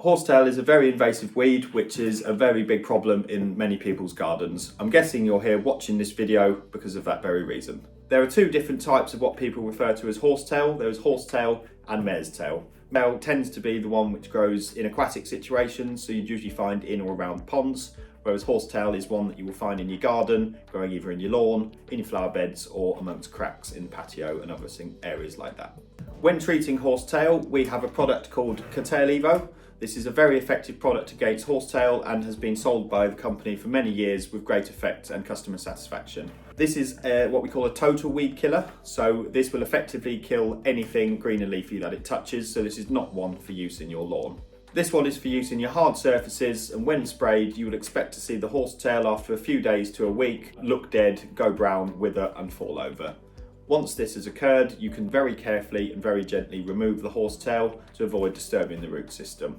Horsetail is a very invasive weed, which is a very big problem in many people's gardens. I'm guessing you're here watching this video because of that very reason. There are two different types of what people refer to as horsetail. There is horsetail and mare's tail. Mare tends to be the one which grows in aquatic situations, so you'd usually find in or around ponds, whereas horsetail is one that you will find in your garden, growing either in your lawn, in your flower beds, or amongst cracks in patio and other areas like that. When treating horsetail, we have a product called Kurtail Evo. This is a very effective product against horsetail and has been sold by the company for many years with great effect and customer satisfaction. This is what we call a total weed killer, so this will effectively kill anything green and leafy that it touches, so this is not one for use in your lawn. This one is for use in your hard surfaces, and when sprayed you would expect to see the horsetail after a few days to a week look dead, go brown, wither and fall over. Once this has occurred, you can very carefully and very gently remove the horsetail to avoid disturbing the root system.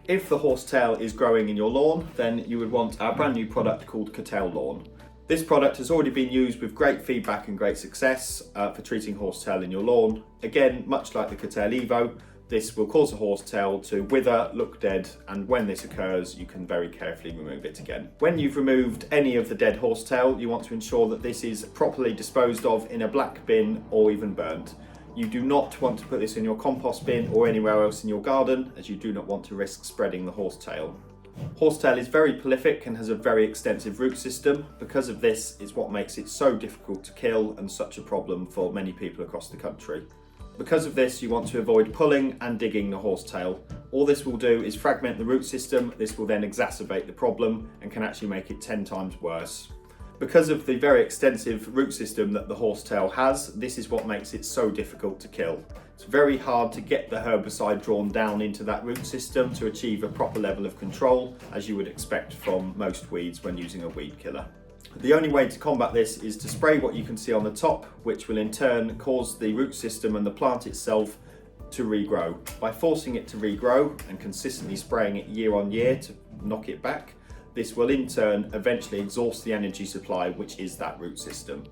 If the horsetail is growing in your lawn, then you would want our brand new product called Kurtail Lawn. This product has already been used with great feedback and great success for treating horsetail in your lawn. Again, much like the Kurtail Evo, this will cause a horsetail to wither, look dead, and when this occurs, you can very carefully remove it again. When you've removed any of the dead horsetail, you want to ensure that this is properly disposed of in a black bin or even burnt. You do not want to put this in your compost bin or anywhere else in your garden, as you do not want to risk spreading the horsetail. Horsetail is very prolific and has a very extensive root system. Because of this, it's what makes it so difficult to kill and such a problem for many people across the country. Because of this, you want to avoid pulling and digging the horsetail. All this will do is fragment the root system. This will then exacerbate the problem and can actually make it 10 times worse. Because of the very extensive root system that the horsetail has, this is what makes it so difficult to kill. It's very hard to get the herbicide drawn down into that root system to achieve a proper level of control, as you would expect from most weeds when using a weed killer. The only way to combat this is to spray what you can see on the top, which will in turn cause the root system and the plant itself to regrow. By forcing it to regrow and consistently spraying it year on year to knock it back, this will in turn eventually exhaust the energy supply, which is that root system.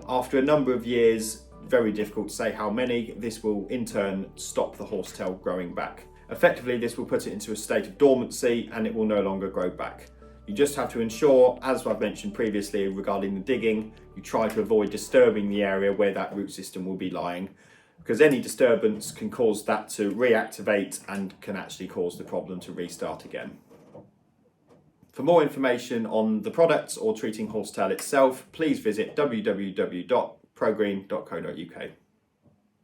After a number of years, very difficult to say how many, this will in turn stop the horsetail growing back. Effectively, this will put it into a state of dormancy and it will no longer grow back. You just have to ensure, as I've mentioned previously regarding the digging, you try to avoid disturbing the area where that root system will be lying, because any disturbance can cause that to reactivate and can actually cause the problem to restart again. For more information on the products or treating horsetail itself, please visit www.progreen.co.uk.